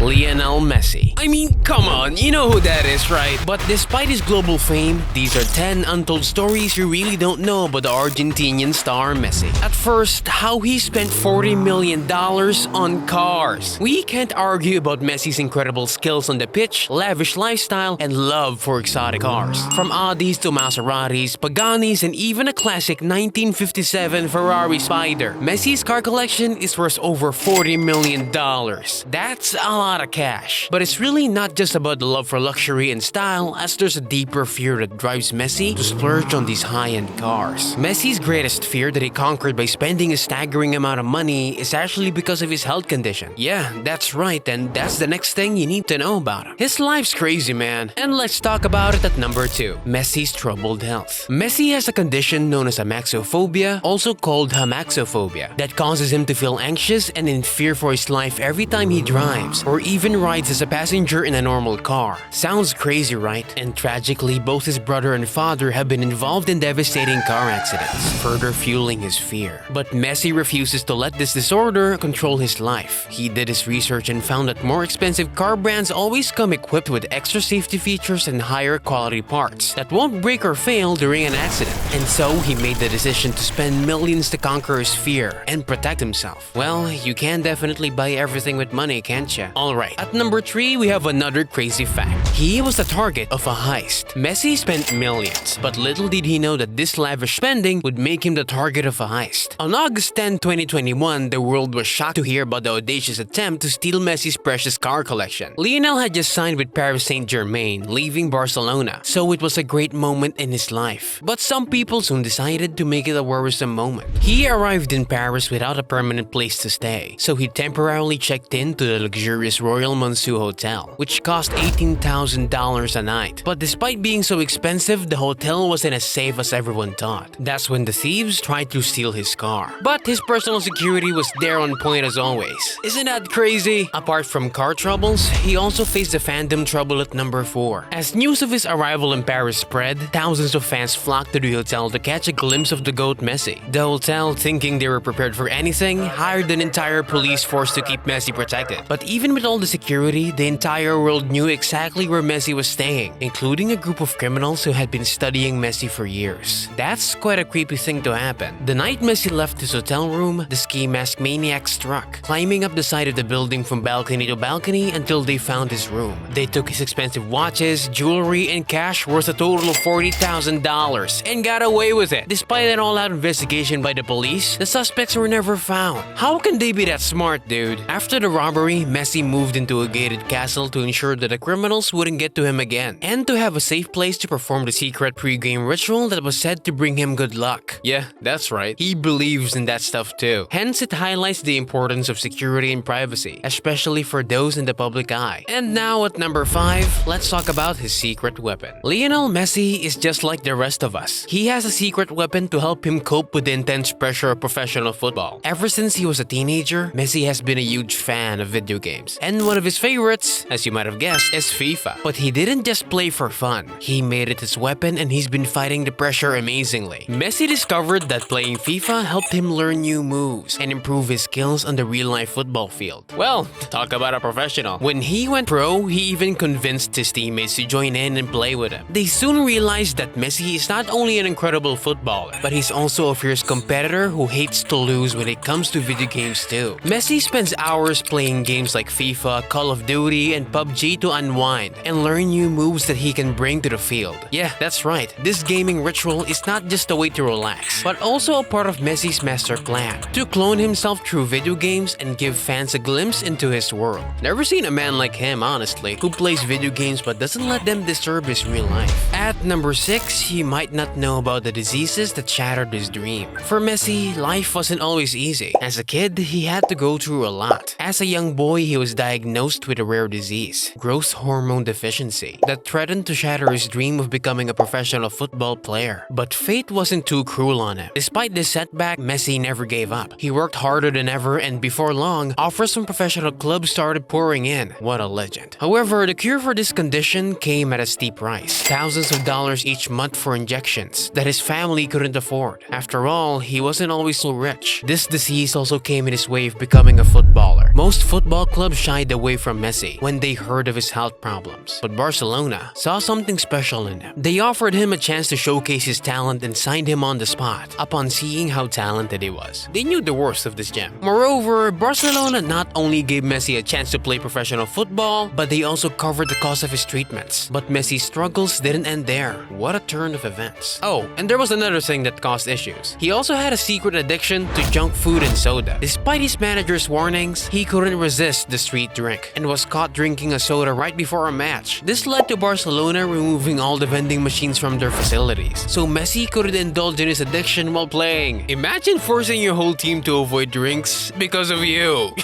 Lionel Messi. I mean, come on, you know who that is, right? But despite his global fame, these are 10 untold stories you really don't know about the Argentinian star Messi. At first, how he spent $40 million on cars. We can't argue about Messi's incredible skills on the pitch, lavish lifestyle, and love for exotic cars. From Audis to Maseratis, Paganis, and even a classic 1957 Ferrari Spider, Messi's car collection is worth over $40 million. That's a lot of cash. But it's really not just about the love for luxury and style, as there's a deeper fear that drives Messi to splurge on these high-end cars. Messi's greatest fear that he conquered by spending a staggering amount of money is actually because of his health condition. Yeah, that's right, and that's the next thing you need to know about him. His life's crazy, man. And let's talk about it at number 2. Messi's troubled health. Messi has a condition known as amaxophobia, also called hamaxophobia, that causes him to feel anxious and in fear for his life every time he drives or even rides as a passenger in a normal car. Sounds crazy, right? And tragically, both his brother and father have been involved in devastating car accidents, further fueling his fear. But Messi refuses to let this disorder control his life. He did his research and found that more expensive car brands always come equipped with extra safety features and higher quality parts that won't break or fail during an accident. And so he made the decision to spend millions to conquer his fear and protect himself. Well, you can definitely buy everything with money, can't ya? Alright, at number 3, we have another crazy fact. He was the target of a heist. Messi spent millions, but little did he know that this lavish spending would make him the target of a heist. On August 10, 2021, the world was shocked to hear about the audacious attempt to steal Messi's precious car collection. Lionel had just signed with Paris Saint-Germain, leaving Barcelona, so it was a great moment in his life. But some people soon decided to make it a worrisome moment. He arrived in Paris without a permanent place to stay, so he temporarily checked into the luxurious Royal Monceau Hotel, which cost $18,000 a night. But despite being so expensive, the hotel wasn't as safe as everyone thought. That's when the thieves tried to steal his car. But his personal security was there on point as always. Isn't that crazy? Apart from car troubles, he also faced the fandom trouble at number 4. As news of his arrival in Paris spread, thousands of fans flocked to the hotel to catch a glimpse of the GOAT Messi. The hotel, thinking they were prepared for anything, hired an entire police force to keep Messi protected. But even with all the security, the entire world knew exactly where Messi was staying, including a group of criminals who had been studying Messi for years. That's quite a creepy thing to happen. The night Messi left his hotel room, the ski mask maniac struck, climbing up the side of the building from balcony to balcony until they found his room. They took his expensive watches, jewelry, and cash worth a total of $40,000 and got away with it. Despite an all-out investigation by the police, the suspects were never found. How can they be that smart, dude? After the robbery, Messi moved into a gated castle to ensure that the criminals wouldn't get to him again, and to have a safe place to perform the secret pre-game ritual that was said to bring him good luck. Yeah, that's right. He believes in that stuff too. Hence, it highlights the importance of security and privacy, especially for those in the public eye. And now at number 5, let's talk about his secret weapon. Lionel Messi is just like the rest of us. He has a secret weapon to help him cope with the intense pressure of professional football. Ever since he was a teenager, Messi has been a huge fan of video games. And one of his favorites, as you might have guessed, is FIFA. But he didn't just play for fun. He made it his weapon and he's been fighting the pressure amazingly. Messi discovered that playing FIFA helped him learn new moves and improve his skills on the real-life football field. Well, talk about a professional. When he went pro, he even convinced his teammates to join in and play with him. They soon realized that Messi is not only an incredible footballer, but he's also a fierce competitor who hates to lose when it comes to video games too. Messi spends hours playing games like FIFA, Call of Duty, and PUBG to unwind and learn new moves that he can bring to the field. Yeah, that's right. This gaming ritual is not just a way to relax, but also a part of Messi's master plan to clone himself through video games and give fans a glimpse into his world. Never seen a man like him, honestly, who plays video games but doesn't let them disturb his real life. At number 6, you might not know about the diseases that shattered his dream. For Messi, life wasn't always easy. As a kid, he had to go through a lot. As a young boy, he was diagnosed with a rare disease, growth hormone deficiency, that threatened to shatter his dream of becoming a professional football player. But fate wasn't too cruel on him. Despite this setback, Messi never gave up. He worked harder than ever, and before long, offers from professional clubs started pouring in. What a legend. However, the cure for this condition came at a steep price. Thousands of dollars each month for injections that his family couldn't afford. After all, he wasn't always so rich. This disease also came in his way of becoming a footballer. Most football clubs shied away from Messi when they heard of his health problems. But Barcelona saw something special in him. They offered him a chance to showcase his talent and signed him on the spot upon seeing how talented he was. They knew the worst of this gem. Moreover, Barcelona not only gave Messi a chance to play professional football, but they also covered the cost of his treatments. But Messi's struggles didn't end there. What a turn of events. Oh, and there was another thing that caused issues. He also had a secret addiction to junk food and soda. Despite his manager's warnings, he couldn't resist the street drink and was caught drinking a soda right before a match. This led to Barcelona removing all the vending machines from their facilities, so Messi couldn't indulge in his addiction while playing. Imagine forcing your whole team to avoid drinks because of you.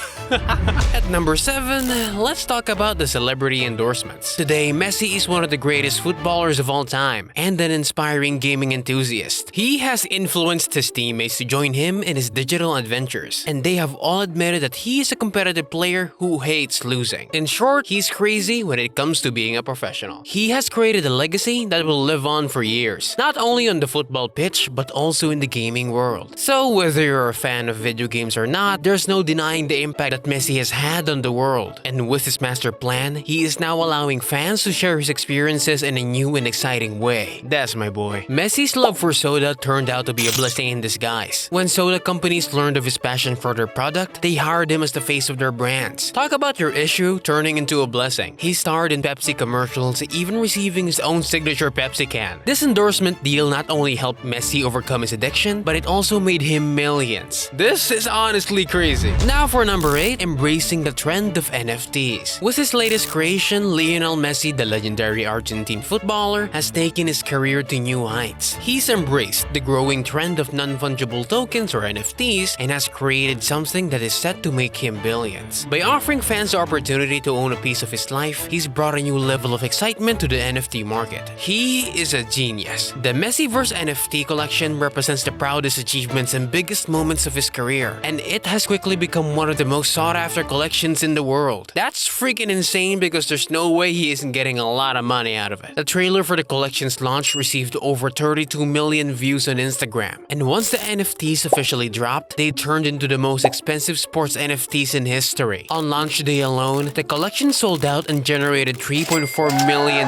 At number 7, let's talk about the celebrity endorsements. Today, Messi is one of the greatest footballers of all time and an inspiring gaming enthusiast. He has influenced his teammates to join him in his digital adventures, and they have all admitted that he is a competitive player who hates losing. In short, he's crazy when it comes to being a professional. He has created a legacy that will live on for years, not only on the football pitch, but also in the gaming world. So whether you're a fan of video games or not, there's no denying the impact that Messi has had on the world. And with his master plan, he is now allowing fans to share his experiences in a new and exciting way. That's my boy. Messi's love for soda turned out to be a blessing in disguise. When soda companies learned of his passion for their product, they hired him as the face of their brands. Talk about your issue turning into a blessing. He starred in Pepsi commercials, even receiving his own signature Pepsi can. This endorsement deal not only helped Messi overcome his addiction, but it also made him millions. This is honestly crazy. Now for number 8, embracing the trend of NFTs. With his latest creation, Lionel Messi, the legendary Argentine footballer, has taken his career to new heights. He's embraced the growing trend of non-fungible tokens or NFTs and has created something that is set to make him billions. By offering fans the opportunity to own a piece of his life, he's brought a new level of excitement to the NFT market. He is a genius. The Messiverse NFT collection represents the proudest achievements and biggest moments of his career, and it has quickly become one of the most sought-after collections in the world. That's freaking insane because there's no way he isn't getting a lot of money out of it. The trailer for the collection's launch received over 32 million views on Instagram, and once the NFTs officially dropped, they turned into the most expensive sports NFTs in history. On launch day alone, the collection sold out and generated $3.4 million.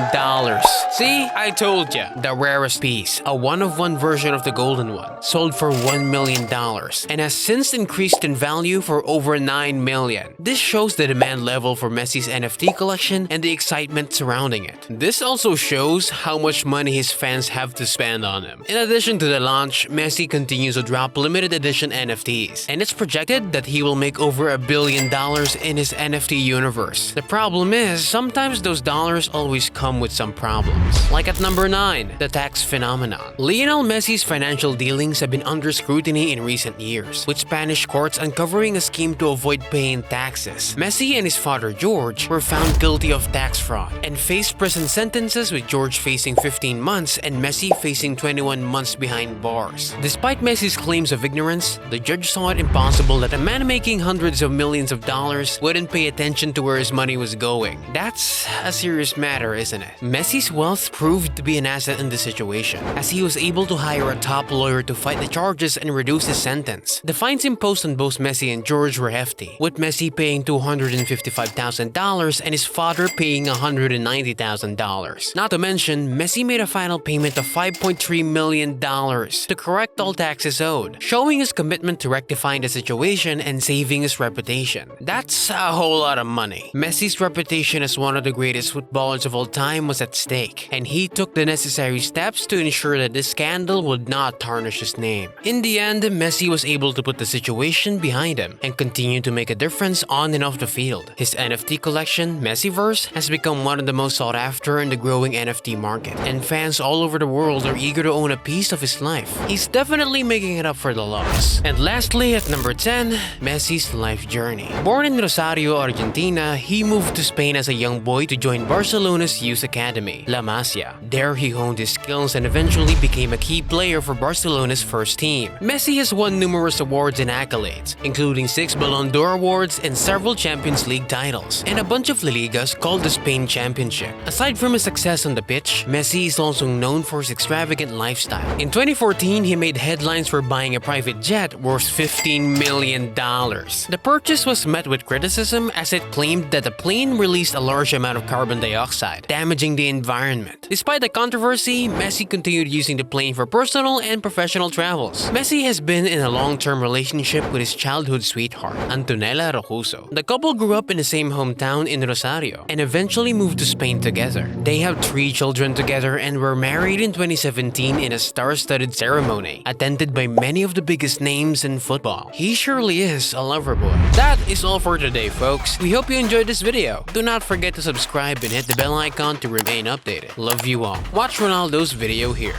See, I told ya. The rarest piece, a one-of-one version of the golden one, sold for $1 million and has since increased in value for over $9 million. This shows the demand level for Messi's NFT collection and the excitement surrounding it. This also shows how much money his fans have to spend on him. In addition to the launch, Messi continues to drop limited edition NFTs, and it's projected that he will make over $1 billion in his NFT universe. The problem is, sometimes those dollars always come with some problems. Like at number 9, the tax phenomenon. Lionel Messi's financial dealings have been under scrutiny in recent years, with Spanish courts uncovering a scheme to avoid paying taxes. Messi and his father George were found guilty of tax fraud and faced prison sentences, with George facing 15 months and Messi facing 21 months behind bars. Despite Messi's claims of ignorance, the judge saw it impossible that a man making hundreds of millions of dollars wouldn't pay attention to where his money was going. That's a serious matter, isn't it? Messi's wealth proved to be an asset in the situation, as he was able to hire a top lawyer to fight the charges and reduce his sentence. The fines imposed on both Messi and George were hefty, with Messi paying $255,000 and his father paying $190,000. Not to mention, Messi made a final payment of $5.3 million to correct all taxes owed, showing his commitment to rectifying the situation and saving his reputation. That's a whole lot of money. Messi's reputation as one of the greatest footballers of all time was at stake, and he took the necessary steps to ensure that this scandal would not tarnish his name. In the end, Messi was able to put the situation behind him and continue to make a difference on and off the field. His NFT collection, Messiverse, has become one of the most sought after in the growing NFT market, and fans all over the world are eager to own a piece of his life. He's definitely making it up for the loss. And lastly, at number 10, Messi's life journey. Born in Rosario, Argentina, he moved to Spain as a young boy to join Barcelona's youth academy, La Masia. There he honed his skills and eventually became a key player for Barcelona's first team. Messi has won numerous awards and accolades, including 6 Ballon d'Or d'Or awards and several Champions League titles, and a bunch of La Ligas called the Spain Championship. Aside from his success on the pitch, Messi is also known for his extravagant lifestyle. In 2014, he made headlines for buying a private jet worth $15 million. The purchase was met with criticism as it claimed that the plane released a large amount of carbon dioxide, damaging the environment. Despite the controversy, Messi continued using the plane for personal and professional travels. Messi has been in a long-term relationship with his childhood sweetheart, Antonella Rojuso. The couple grew up in the same hometown in Rosario and eventually moved to Spain together. They have 3 children together and were married in 2017 in a star-studded ceremony, attended by many of the biggest names in football. He surely is a lover boy. That is all for today, folks. We hope you enjoyed this video. Do not forget to subscribe and hit the bell icon to remain updated. Love you all. Watch Ronaldo's video here.